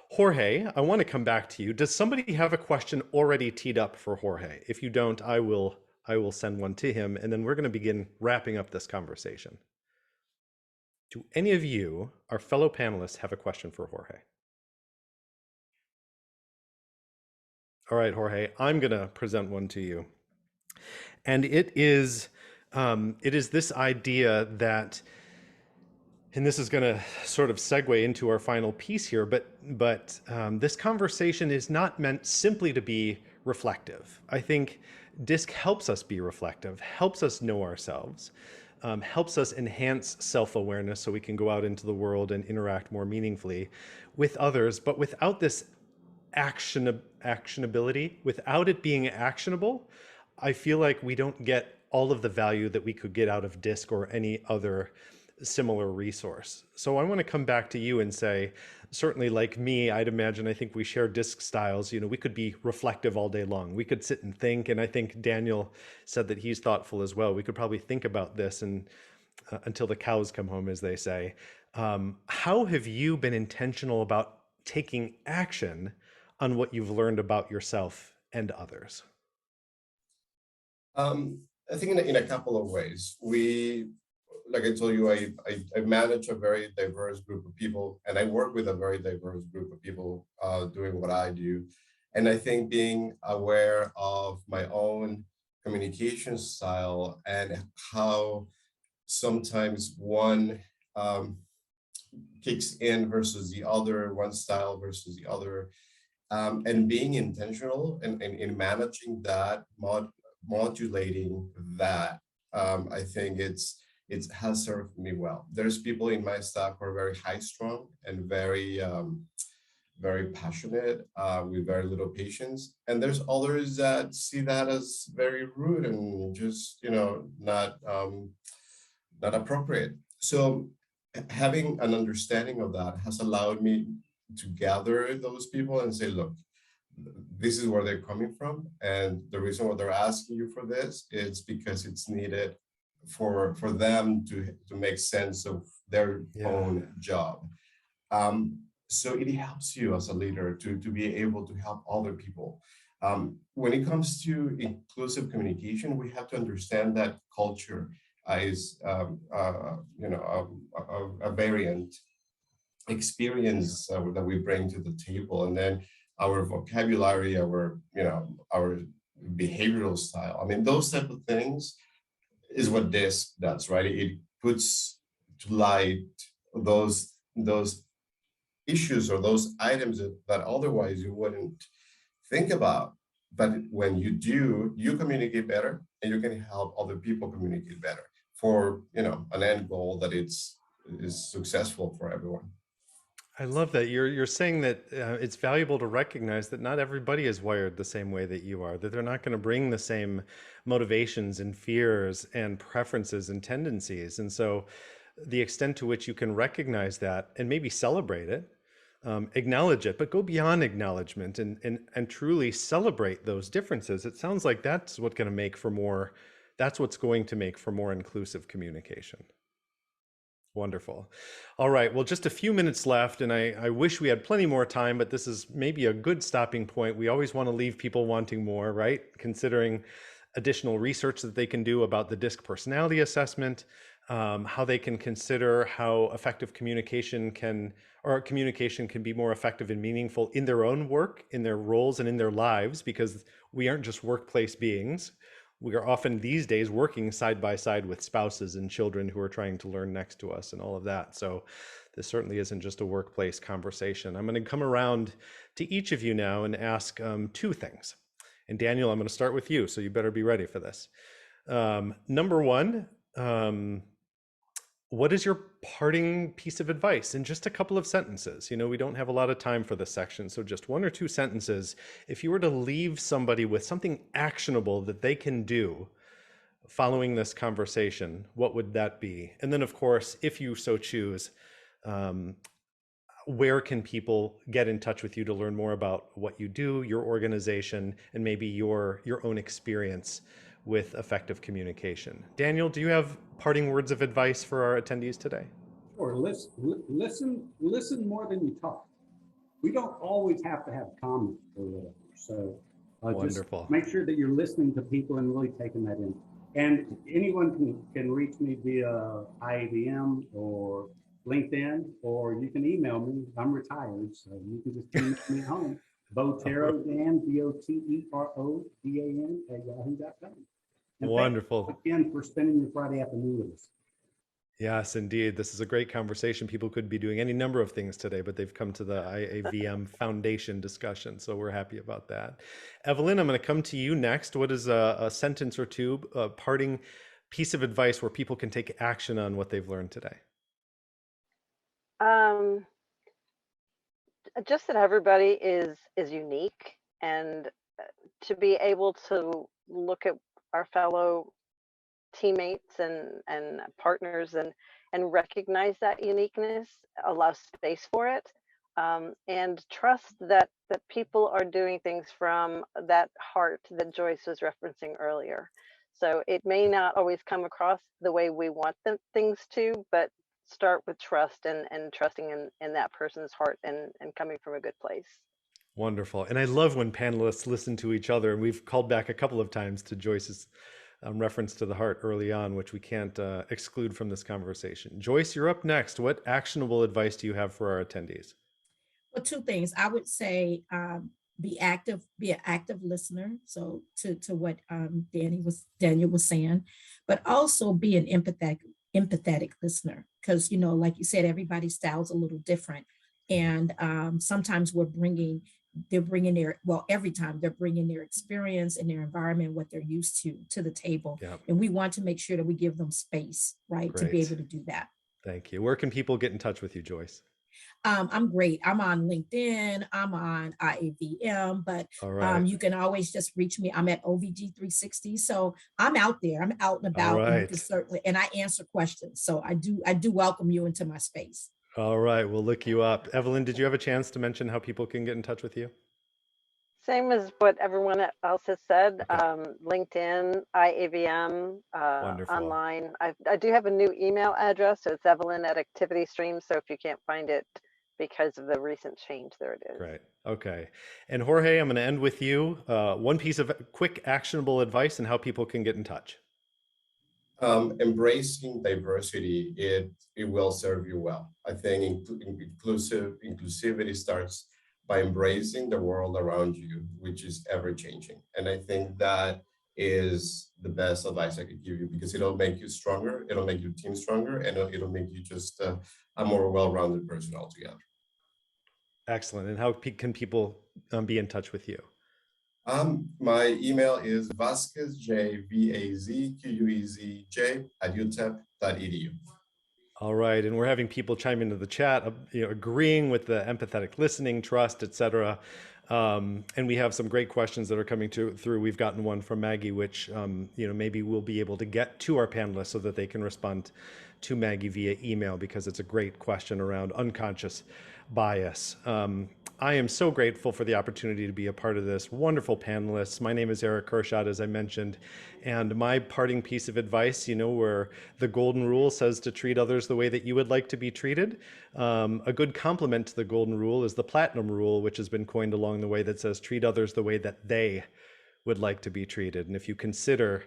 Jorge, I want to come back to you. Does somebody have a question already teed up for Jorge? If you don't, I will send one to him, and then we're going to begin wrapping up this conversation. Do any of you, our fellow panelists, have a question for Jorge? All right, Jorge, I'm going to present one to you. And it is this idea that, and this is going to sort of segue into our final piece here, but this conversation is not meant simply to be reflective. I think DISC helps us be reflective, helps us know ourselves, helps us enhance self-awareness so we can go out into the world and interact more meaningfully with others. But without this actionability, without it being actionable, I feel like we don't get all of the value that we could get out of DISC or any other similar resource. So I want to come back to you and say, certainly like me, I'd imagine, I think we share DISC styles. You know, we could be reflective all day long. We could sit and think. And I think Daniel said that he's thoughtful as well. We could probably think about this and until the cows come home, as they say. How have you been intentional about taking action on what you've learned about yourself and others? I think in a couple of ways. Like I told you, I manage a very diverse group of people, and I work with a very diverse group of people doing what I do. And I think being aware of my own communication style and how sometimes one kicks in versus the other, one style versus the other, and being intentional in managing that, modulating that, I think it has served me well. There's people in my staff who are very high strung and very passionate, with very little patience. And there's others that see that as very rude and just, you know, not appropriate. So having an understanding of that has allowed me to gather those people and say, look, this is where they're coming from. And the reason why they're asking you for this is because it's needed for them to make sense of their own job. So it helps you as a leader to be able to help other people. When it comes to inclusive communication, we have to understand that culture is a variant experience that we bring to the table, and then our vocabulary, our behavioral style. I mean, those type of things is what DISC does, right? It puts to light those issues or those items that otherwise you wouldn't think about. But when you do, you communicate better, and you can help other people communicate better for, you know, an end goal that is successful for everyone. I love that you're saying that it's valuable to recognize that not everybody is wired the same way that you are, that they're not going to bring the same motivations and fears and preferences and tendencies. And so the extent to which you can recognize that and maybe celebrate it, acknowledge it, but go beyond acknowledgement and truly celebrate those differences. It sounds like that's what's going to make for more inclusive communication. Wonderful. All right. Well, just a few minutes left, and I wish we had plenty more time, but this is maybe a good stopping point. We always want to leave people wanting more, right? Considering additional research that they can do about the DISC personality assessment, how they can consider how effective communication can be more effective and meaningful in their own work, in their roles, and in their lives, because we aren't just workplace beings. We are often these days working side by side with spouses and children who are trying to learn next to us and all of that. So this certainly isn't just a workplace conversation. I'm going to come around to each of you now and ask two things. And Daniel, I'm going to start with you, so you better be ready for this. Number one, what is your parting piece of advice in just a couple of sentences? You know, we don't have a lot of time for this section, so just one or two sentences. If you were to leave somebody with something actionable that they can do following this conversation, what would that be? And then, of course, if you so choose, where can people get in touch with you to learn more about what you do, your organization, and maybe your own experience with effective communication? Daniel, do you have parting words of advice for our attendees today? Or listen more than you talk. We don't always have to have comments or whatever. So just make sure that you're listening to people and really taking that in. And anyone can reach me via IAVM or LinkedIn, or you can email me. I'm retired, so you can just email me home. Boterodan, BOTERODAN @yahoo.com. And wonderful. thank you again for spending your Friday afternoon with us. Yes, indeed. This is a great conversation. People could be doing any number of things today, but they've come to the IAVM Foundation discussion, so we're happy about that. Evelyn, I'm going to come to you next. What is a sentence or two, a parting piece of advice where people can take action on what they've learned today? Just that everybody is unique, and to be able to look at our fellow teammates and partners and recognize that uniqueness, allow space for it, and trust that people are doing things from that heart that Joyce was referencing earlier. So it may not always come across the way we want things to, but start with trust and trusting in that person's heart and coming from a good place. Wonderful. And I love when panelists listen to each other. And we've called back a couple of times to Joyce's reference to the heart early on, which we can't exclude from this conversation. Joyce, you're up next. What actionable advice do you have for our attendees? Well, two things. I would say be active, be an active listener. So to what Daniel was saying, but also be an empathetic listener, because, you know, like you said, everybody's style's a little different. And sometimes every time they're bringing their experience and their environment, what they're used to the table. Yep. And we want to make sure that we give them space, right, to be able to do that. Thank you. Where can people get in touch with you, Joyce? I'm great. I'm on LinkedIn. I'm on IAVM, but you can always just reach me. I'm at OVG360. So I'm out there. I'm out and about. And you can certainly, and I answer questions. So I do welcome you into my space. All right, we'll look you up. Evelyn, did you have a chance to mention how people can get in touch with you? Same as what everyone else has said. Okay. LinkedIn, IAVM, online. I do have a new email address, so it's Evelyn@ActivityStream. So if you can't find it because of the recent change, there it is. Great. Okay. And Jorge, I'm going to end with you. One piece of quick actionable advice and how people can get in touch. Embracing diversity, it will serve you well. I think inclusivity starts by embracing the world around you, which is ever changing. And I think that is the best advice I could give you, because it'll make you stronger, it'll make your team stronger, and it'll make you just a more well-rounded person altogether. Excellent. And how can people be in touch with you? My email is VazquezJ, VAZQUEZJ @utep.edu. All right, and we're having people chime into the chat, agreeing with the empathetic listening, trust, etc. And we have some great questions that are coming through. We've gotten one from Maggie, which maybe we'll be able to get to our panelists so that they can respond to Maggie via email, because it's a great question around unconscious bias. I am so grateful for the opportunity to be a part of this. Wonderful panelists. My name is Erich Kurschat, as I mentioned, and my parting piece of advice, where the golden rule says to treat others the way that you would like to be treated. A good complement to the golden rule is the platinum rule, which has been coined along the way, that says treat others the way that they would like to be treated. And if you consider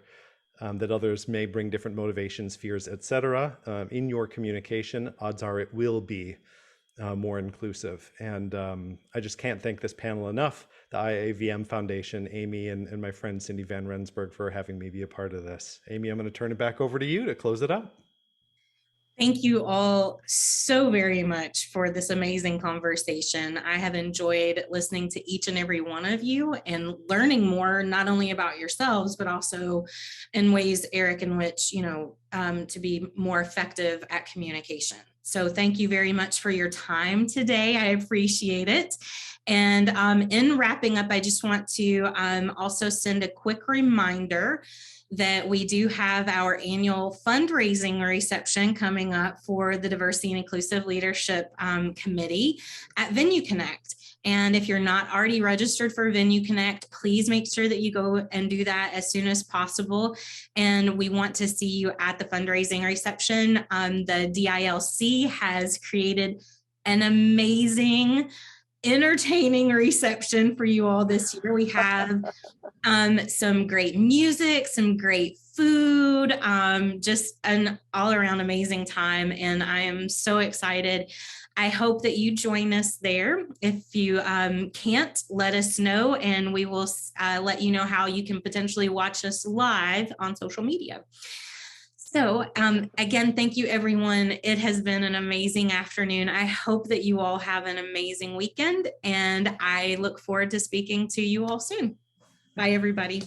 that others may bring different motivations, fears, etc., in your communication, odds are it will be more inclusive. And I just can't thank this panel enough, the IAVM Foundation, Amy, and my friend Cindy Van Rensburg for having me be a part of this. Amy, I'm going to turn it back over to you to close it up. Thank you all so very much for this amazing conversation. I have enjoyed listening to each and every one of you and learning more, not only about yourselves, but also in ways, Erich, in which, to be more effective at communication. So thank you very much for your time today. I appreciate it. And in wrapping up, I just want to also send a quick reminder that we do have our annual fundraising reception coming up for the Diversity and Inclusive Leadership Committee at Venue Connect. And if you're not already registered for Venue Connect, please make sure that you go and do that as soon as possible. And we want to see you at the fundraising reception. The DILC has created an amazing, entertaining reception for you all this year. We have some great music, some great food, just an all-around amazing time. And I am so excited. I hope that you join us there. If you can't, let us know, and we will let you know how you can potentially watch us live on social media. So again, thank you, everyone. It has been an amazing afternoon. I hope that you all have an amazing weekend, and I look forward to speaking to you all soon. Bye, everybody.